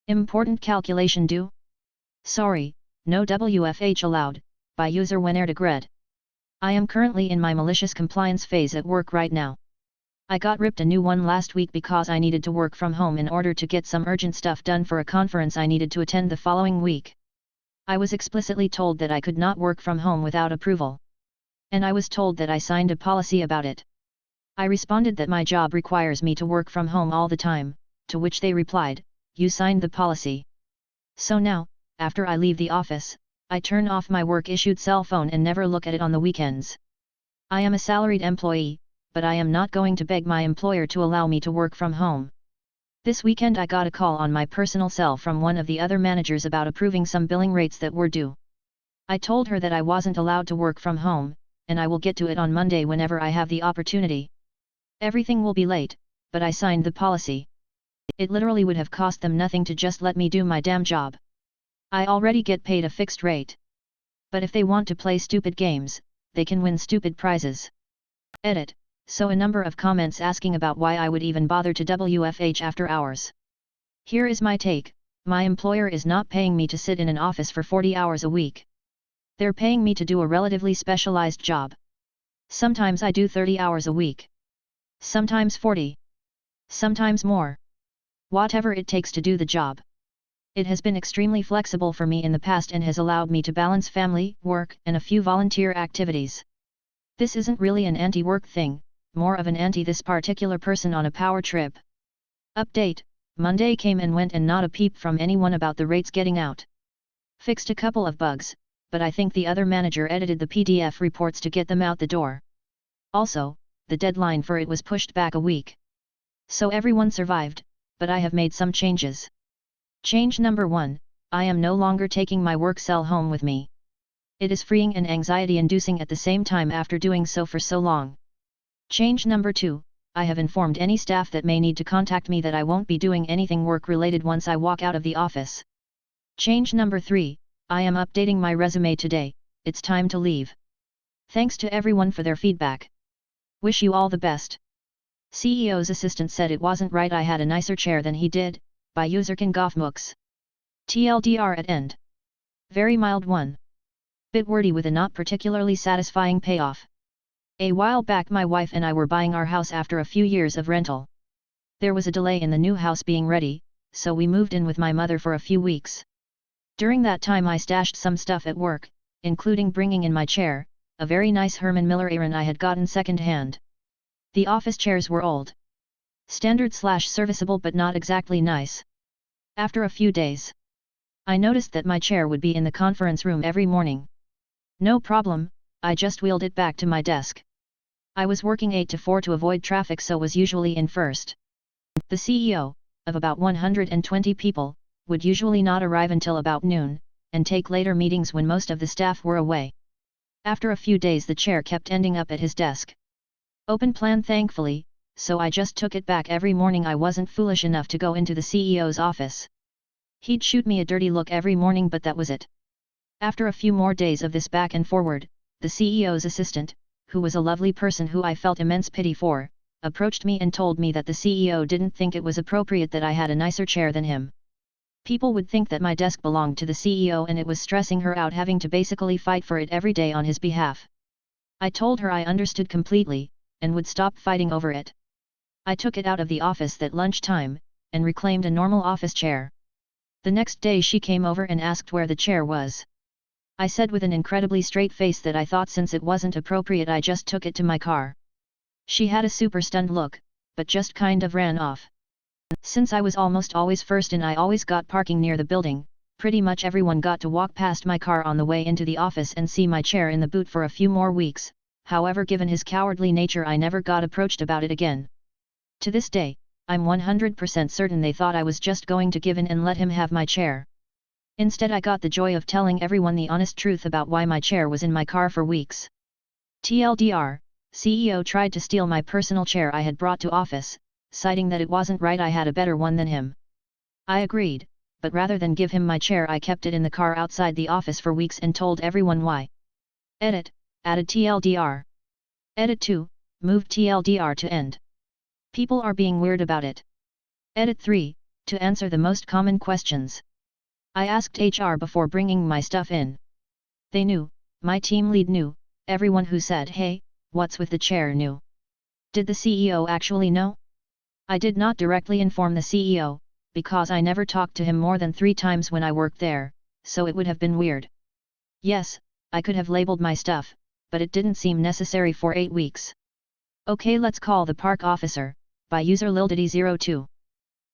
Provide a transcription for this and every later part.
Important calculation due? Sorry, no WFH allowed, by user when gred. I am currently in my malicious compliance phase at work right now. I got ripped a new one last week because I needed to work from home in order to get some urgent stuff done for a conference I needed to attend the following week. I was explicitly told that I could not work from home without approval. And I was told that I signed a policy about it. I responded that my job requires me to work from home all the time, to which they replied, "You signed the policy." So now, after I leave the office, I turn off my work-issued cell phone and never look at it on the weekends. I am a salaried employee, but I am not going to beg my employer to allow me to work from home. This weekend I got a call on my personal cell from one of the other managers about approving some billing rates that were due. I told her that I wasn't allowed to work from home, and I will get to it on Monday whenever I have the opportunity. Everything will be late, but I signed the policy. It literally would have cost them nothing to just let me do my damn job. I already get paid a fixed rate. But if they want to play stupid games, they can win stupid prizes. Edit. So a number of comments asking about why I would even bother to WFH after hours. Here is my take: my employer is not paying me to sit in an office for 40 hours a week. They're paying me to do a relatively specialized job. Sometimes I do 30 hours a week. Sometimes 40. Sometimes more. Whatever it takes to do the job. It has been extremely flexible for me in the past and has allowed me to balance family, work, and a few volunteer activities. This isn't really an anti-work thing, more of an anti-this particular person on a power trip. Update: Monday came and went and not a peep from anyone about the rates getting out. Fixed a couple of bugs, but I think the other manager edited the PDF reports to get them out the door. Also, the deadline for it was pushed back a week. So everyone survived, but I have made some changes. Change number 1, I am no longer taking my work cell home with me. It is freeing and anxiety-inducing at the same time after doing so for so long. Change number 2, I have informed any staff that may need to contact me that I won't be doing anything work-related once I walk out of the office. Change number 3, I am updating my resume today, it's time to leave. Thanks to everyone for their feedback. Wish you all the best. CEO's assistant said it wasn't right I had a nicer chair than he did, by user can Goffmooks. TLDR at end. Very mild one. Bit wordy with a not particularly satisfying payoff. A while back my wife and I were buying our house after a few years of rental. There was a delay in the new house being ready, so we moved in with my mother for a few weeks. During that time I stashed some stuff at work, including bringing in my chair, a very nice Herman Miller Aeron I had gotten second-hand. The office chairs were old. Standard/serviceable but not exactly nice. After a few days, I noticed that my chair would be in the conference room every morning. No problem, I just wheeled it back to my desk. I was working 8 to 4 to avoid traffic, so was usually in first. The CEO, of about 120 people, would usually not arrive until about noon, and take later meetings when most of the staff were away. After a few days the chair kept ending up at his desk. Open plan thankfully, so I just took it back every morning. I wasn't foolish enough to go into the CEO's office. He'd shoot me a dirty look every morning, but that was it. After a few more days of this back and forward, the CEO's assistant, who was a lovely person who I felt immense pity for, approached me and told me that the CEO didn't think it was appropriate that I had a nicer chair than him. People would think that my desk belonged to the CEO and it was stressing her out having to basically fight for it every day on his behalf. I told her I understood completely, and would stop fighting over it. I took it out of the office at lunchtime, and reclaimed a normal office chair. The next day she came over and asked where the chair was. I said with an incredibly straight face that I thought since it wasn't appropriate I just took it to my car. She had a super stunned look, but just kind of ran off. Since I was almost always first and I always got parking near the building, pretty much everyone got to walk past my car on the way into the office and see my chair in the boot for a few more weeks. However, given his cowardly nature I never got approached about it again. To this day, I'm 100% certain they thought I was just going to give in and let him have my chair. Instead I got the joy of telling everyone the honest truth about why my chair was in my car for weeks. TLDR, CEO tried to steal my personal chair I had brought to office, citing that it wasn't right I had a better one than him. I agreed, but rather than give him my chair I kept it in the car outside the office for weeks and told everyone why. Edit, added TLDR. Edit 2, moved TLDR to end. People are being weird about it. Edit 3, to answer the most common questions. I asked HR before bringing my stuff in. They knew, my team lead knew, everyone who said hey, what's with the chair knew. Did the CEO actually know? I did not directly inform the CEO, because I never talked to him more than 3 times when I worked there, so it would have been weird. Yes, I could have labeled my stuff, but it didn't seem necessary for 8 weeks. Okay, let's call the park officer, by user lildiddy02.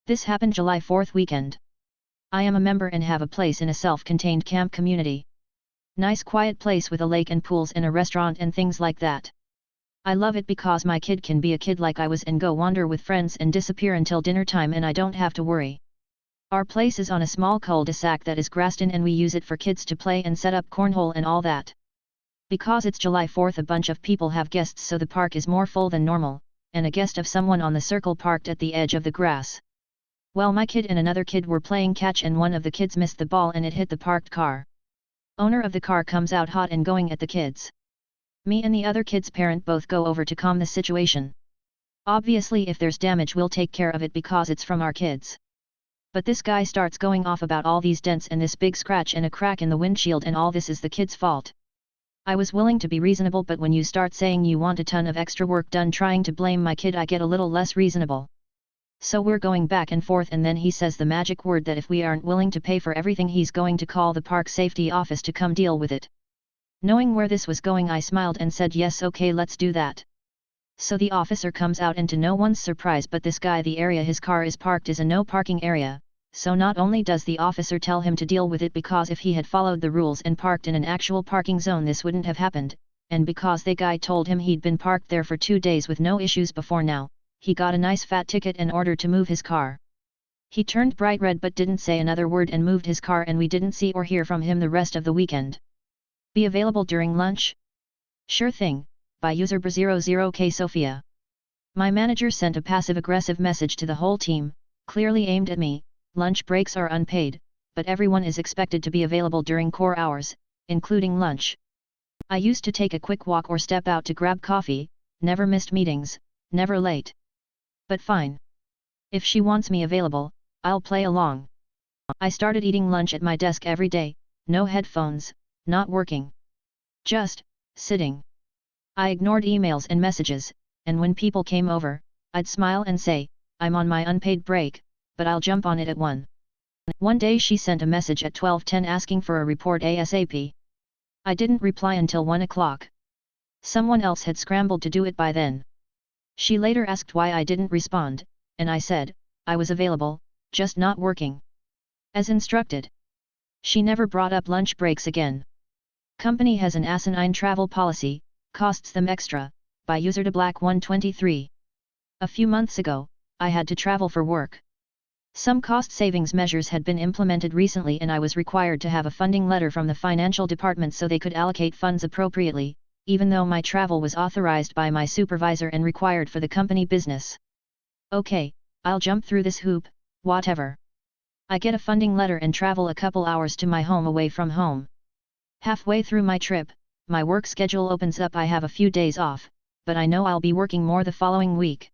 This happened July 4th weekend. I am a member and have a place in a self-contained camp community. Nice quiet place with a lake and pools and a restaurant and things like that. I love it because my kid can be a kid like I was and go wander with friends and disappear until dinner time and I don't have to worry. Our place is on a small cul-de-sac that is grassed in and we use it for kids to play and set up cornhole and all that. Because it's July 4th, a bunch of people have guests, so the park is more full than normal, and a guest of someone on the circle parked at the edge of the grass. Well, my kid and another kid were playing catch and one of the kids missed the ball and it hit the parked car. Owner of the car comes out hot and going at the kids. Me and the other kid's parent both go over to calm the situation. Obviously if there's damage we'll take care of it because it's from our kids. But this guy starts going off about all these dents and this big scratch and a crack in the windshield and all this is the kid's fault. I was willing to be reasonable, but when you start saying you want a ton of extra work done trying to blame my kid, I get a little less reasonable. So we're going back and forth and then he says the magic word that if we aren't willing to pay for everything he's going to call the park safety office to come deal with it. Knowing where this was going, I smiled and said yes, okay, let's do that. So the officer comes out and to no one's surprise but this guy, the area his car is parked is a no parking area. So not only does the officer tell him to deal with it, because if he had followed the rules and parked in an actual parking zone this wouldn't have happened, and because the guy told him he'd been parked there for 2 days with no issues before now, he got a nice fat ticket and ordered to move his car. He turned bright red but didn't say another word and moved his car, and we didn't see or hear from him the rest of the weekend. Be available during lunch? Sure thing, by user Bra00K Sophia. My manager sent a passive-aggressive message to the whole team, clearly aimed at me. Lunch breaks are unpaid, but everyone is expected to be available during core hours, including lunch. I used to take a quick walk or step out to grab coffee, never missed meetings, never late. But fine. If she wants me available, I'll play along. I started eating lunch at my desk every day, no headphones, not working. Just sitting. I ignored emails and messages, and when people came over, I'd smile and say, I'm on my unpaid break, but I'll jump on it at 1. One day she sent a message at 12:10 asking for a report ASAP. I didn't reply until 1 o'clock. Someone else had scrambled to do it by then. She later asked why I didn't respond, and I said, I was available, just not working. As instructed. She never brought up lunch breaks again. Company has an asinine travel policy, costs them extra, by user DeBlack123. A few months ago, I had to travel for work. Some cost savings measures had been implemented recently and I was required to have a funding letter from the financial department so they could allocate funds appropriately, even though my travel was authorized by my supervisor and required for the company business. Okay, I'll jump through this hoop, whatever. I get a funding letter and travel a couple hours to my home away from home. Halfway through my trip, my work schedule opens up. I have a few days off, but I know I'll be working more the following week.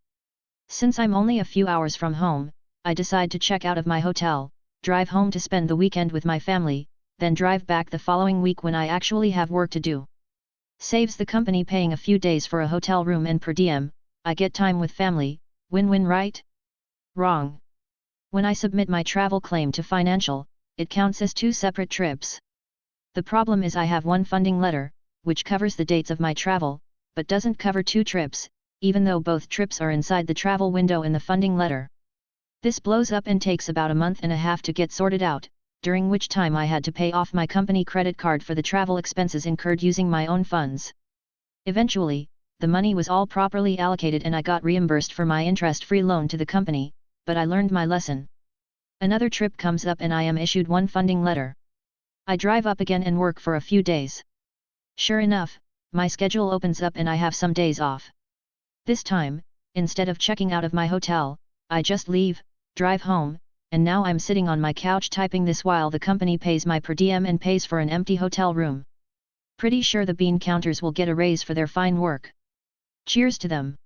Since I'm only a few hours from home, I decide to check out of my hotel, drive home to spend the weekend with my family, then drive back the following week when I actually have work to do. Saves the company paying a few days for a hotel room and per diem, I get time with family, win-win, right? Wrong. When I submit my travel claim to financial, it counts as 2 separate trips. The problem is I have one funding letter, which covers the dates of my travel, but doesn't cover 2 trips, even though both trips are inside the travel window in the funding letter. This blows up and takes about a month and a half to get sorted out, during which time I had to pay off my company credit card for the travel expenses incurred using my own funds. Eventually, the money was all properly allocated and I got reimbursed for my interest-free loan to the company, but I learned my lesson. Another trip comes up and I am issued one funding letter. I drive up again and work for a few days. Sure enough, my schedule opens up and I have some days off. This time, instead of checking out of my hotel, I just leave, drive home, and now I'm sitting on my couch typing this while the company pays my per diem and pays for an empty hotel room. Pretty sure the bean counters will get a raise for their fine work. Cheers to them.